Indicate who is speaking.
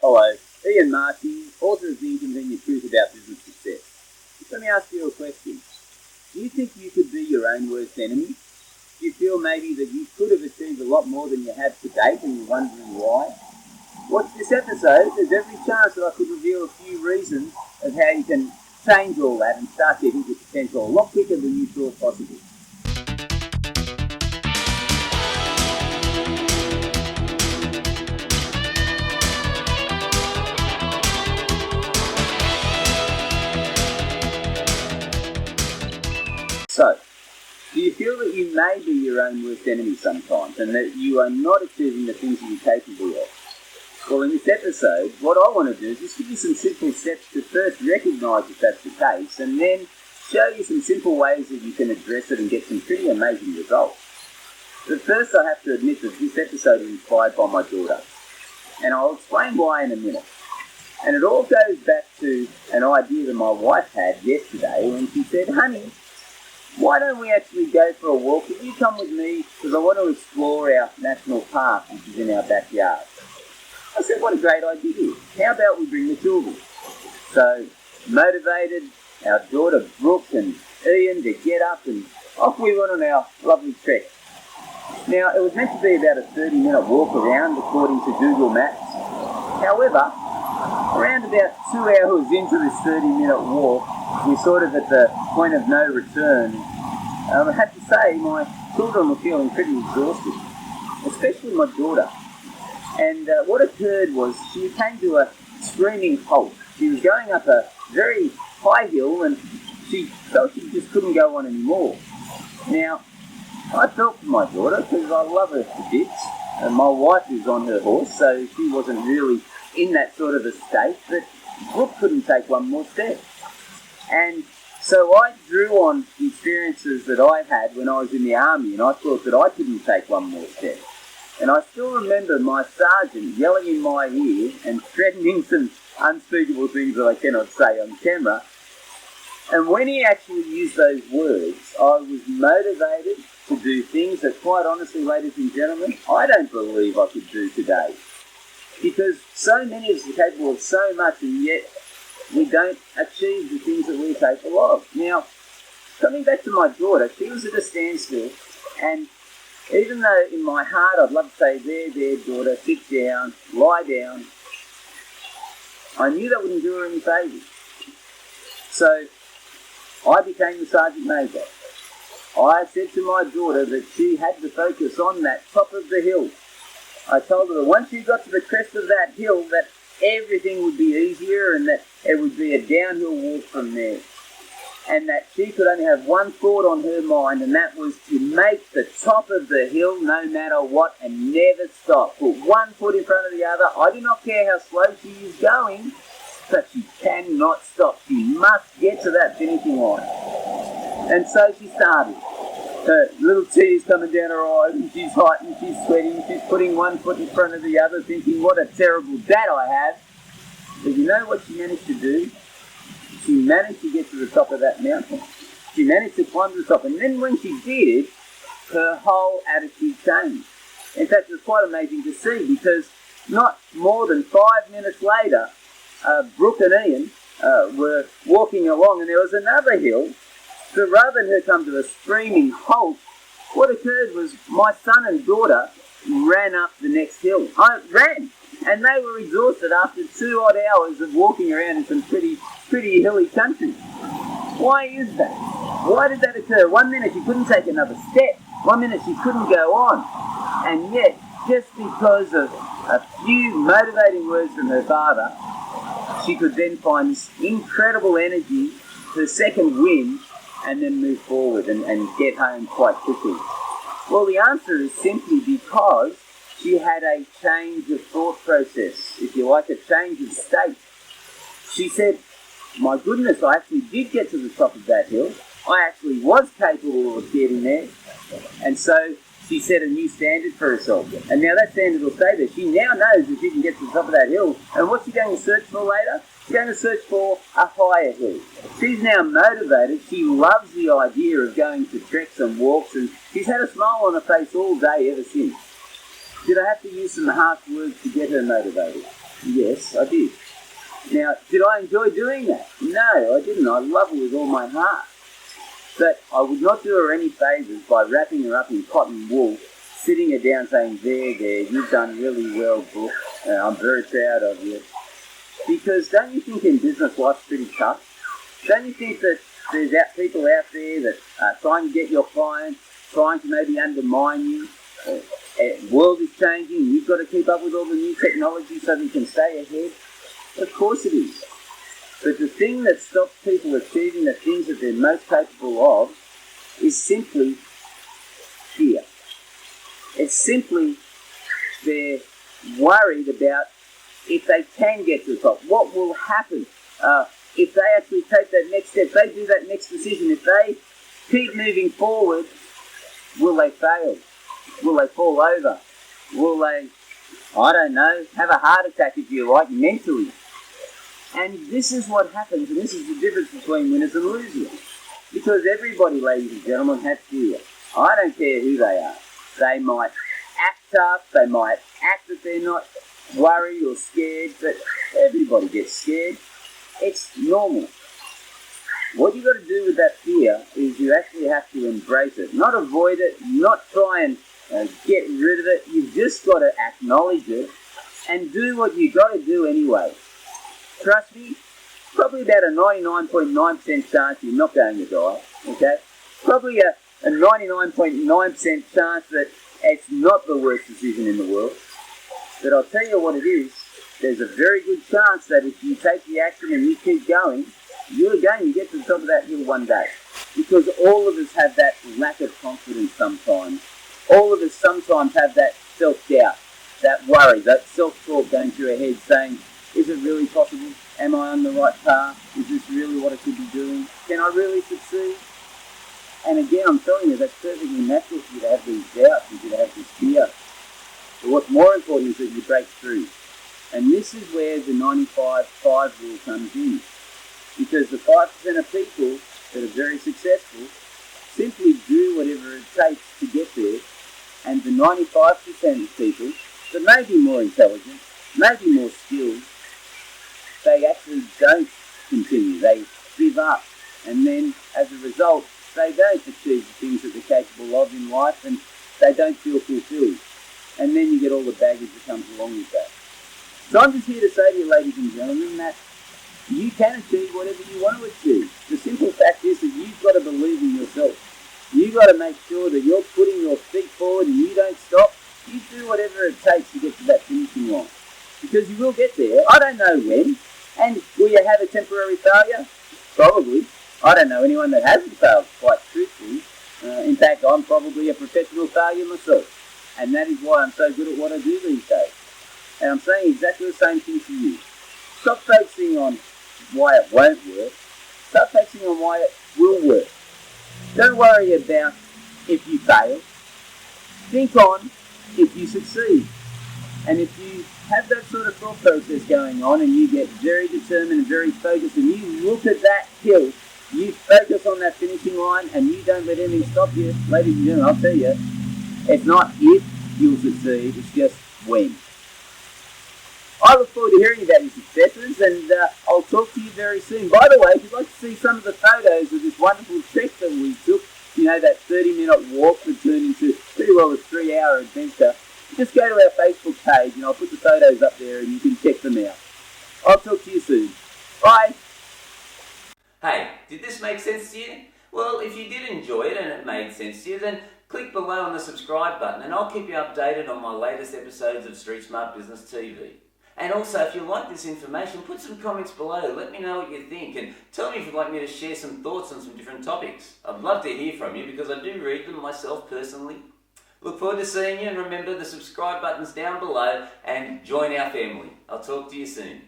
Speaker 1: Hello, Ian Markey, author of The Inconvenient Truth About Business Success. Let me ask you a question. Do you think you could be your own worst enemy? Do you feel maybe that you could have achieved a lot more than you have to date and you're wondering why? Watch this episode. There's every chance that I could reveal a few reasons of how you can change all that and start to hit your potential a lot quicker than you thought possible. So, do you feel that you may be your own worst enemy sometimes and that you are not achieving the things that you're capable of? Well, in this episode, what I want to do is just give you some simple steps to first recognise if that's the case and then show you some simple ways that you can address it and get some pretty amazing results. But first I have to admit that this episode is inspired by my daughter, and I'll explain why in a minute. And it all goes back to an idea that my wife had yesterday when she said, "Honey, why don't we actually go for a walk? Will you come with me? Because I want to explore our national park, which is in our backyard." I said, "What a great idea. How about we bring the children?" So, motivated, our daughter Brooke and Ian to get up, and off we went on our lovely trek. Now, it was meant to be about a 30-minute walk around, according to Google Maps. However, around about 2 hours into this 30-minute walk, we're sort of at the point of no return. I have to say, my children were feeling pretty exhausted, especially my daughter. And what occurred was she came to a screaming halt. She was going up a very high hill and she felt she just couldn't go on anymore. Now, I felt for my daughter because I love her to bits, and my wife is on her horse, so she wasn't really in that sort of a state, but Brooke couldn't take one more step. And so I drew on the experiences that I had when I was in the army, and I thought that I couldn't take one more step. And I still remember my sergeant yelling in my ear and threatening some unspeakable things that I cannot say on camera. And when he actually used those words, I was motivated to do things that, quite honestly, ladies and gentlemen, I don't believe I could do today. Because so many of us are capable of so much, and yet we don't achieve the things that we're capable of. Now, coming back to my daughter, she was at a standstill, and even though in my heart I'd love to say, there, daughter, sit down, lie down, I knew that wouldn't do her any favours. So I became the Sergeant Major. I said to my daughter that she had to focus on that top of the hill. I told her that once she got to the crest of that hill, that everything would be easier and that it would be a downhill walk from there. And that she could only have one thought on her mind, and that was to make the top of the hill no matter what and never stop. Put one foot in front of the other. I do not care how slow she is going, but she cannot stop. She must get to that finishing line. And so she started. Her little tears coming down her eyes, and she's hot and she's sweating. She's putting one foot in front of the other, thinking, what a terrible dad I have. But you know what she managed to do? She managed to get to the top of that mountain. She managed to climb to the top. And then when she did, her whole attitude changed. In fact, it was quite amazing to see, because not more than 5 minutes later, Brooke and Ian were walking along, and there was another hill. So rather than her come to a screaming halt, what occurred was my son and daughter ran up the next hill. I ran, and they were exhausted after 2 odd hours of walking around in some pretty hilly country. Why is that? Why did that occur? 1 minute she couldn't take another step. 1 minute she couldn't go on. And yet, just because of a few motivating words from her father, she could then find this incredible energy, her second wind, and then move forward and get home quite quickly. Well, the answer is simply because she had a change of thought process, if you like, a change of state. She said, my goodness, I actually did get to the top of that hill. I actually was capable of getting there. And so she set a new standard for herself. And now that standard will stay there. She now knows that she can get to the top of that hill. And what's she going to search for later? She's going to search for a higher hill. She's now motivated. She loves the idea of going to treks and walks, and she's had a smile on her face all day ever since. Did I have to use some harsh words to get her motivated? Yes, I did. Now, did I enjoy doing that? No, I didn't. I love her with all my heart. But I would not do her any favours by wrapping her up in cotton wool, sitting her down saying, there, you've done really well, Brooke. I'm very proud of you. Because don't you think in business life's pretty tough? Don't you think that there's people out there that are trying to get your clients, trying to maybe undermine you? The world is changing and you've got to keep up with all the new technology so that you can stay ahead. Of course it is. But the thing that stops people achieving the things that they're most capable of is simply fear. It's simply they're worried about if they can get to the top, what will happen if they actually take that next step, if they do that next decision, if they keep moving forward, will they fail? Will they fall over? Will they, I don't know, have a heart attack if you like, mentally? And this is what happens, and this is the difference between winners and losers. Because everybody, ladies and gentlemen, has fear. I don't care who they are. They might act tough, they might act that they're not worried or scared, but everybody gets scared. It's normal. What you've got to do with that fear is you actually have to embrace it, not avoid it, not try and get rid of it. You've just got to acknowledge it and do what you've got to do anyway. Trust me, probably about a 99.9% chance you're not going to die, okay? Probably a 99.9% chance that it's not the worst decision in the world. But I'll tell you what it is, there's a very good chance that if you take the action and you keep going, you get to the top of that hill one day. Because all of us have that lack of confidence sometimes. All of us sometimes have that self-doubt, that worry, that self-talk going through our head saying, is it really possible? Am I on the right path? Is this really what I should be doing? Can I really succeed? And again, I'm telling you, that's perfectly natural for you to have these doubts, for you to have this fear. But what's more important is that you break through. And this is where the 95-5 rule comes in. Because the 5% of people that are very successful simply do whatever it takes to get there. And the 95% of people that may be more intelligent, may be more skilled, they actually don't continue. They give up. And then, as a result, they don't achieve the things that they're capable of in life and they don't feel fulfilled. And then you get all the baggage that comes along with that. So I'm just here to say to you, ladies and gentlemen, that you can achieve whatever you want to achieve. The simple fact is that you've got to believe in yourself. You've got to make sure that you're putting your feet forward and you don't stop. You do whatever it takes to get to that finishing line. Because you will get there. I don't know when. And will you have a temporary failure? Probably. I don't know anyone that hasn't failed, quite truthfully. In fact, I'm probably a professional failure myself. And that is why I'm so good at what I do these days. And I'm saying exactly the same thing to you. Stop focusing on why it won't work. Start focusing on why it will work. Don't worry about if you fail. Think on if you succeed. And if you have that sort of thought process going on and you get very determined and very focused and you look at that hill, you focus on that finishing line and you don't let anything stop you, ladies and gentlemen, I'll tell you, it's not if you'll succeed, it's just when. I look forward to hearing about your successes and I'll talk to you very soon. By the way, if you'd like to see some of the photos of this wonderful trek that we took, you know, that 30-minute walk that turned into pretty well a 3-hour adventure, just go to our Facebook page and I'll put the photos up there and you can check them out. I'll talk to you soon. Bye.
Speaker 2: Hey, did this make sense to you? Well, if you did enjoy it and it made sense to you, then click below on the subscribe button and I'll keep you updated on my latest episodes of Street Smart Business TV. And also, if you like this information, put some comments below. Let me know what you think and tell me if you'd like me to share some thoughts on some different topics. I'd love to hear from you because I do read them myself personally. Look forward to seeing you and remember the subscribe button's down below and join our family. I'll talk to you soon.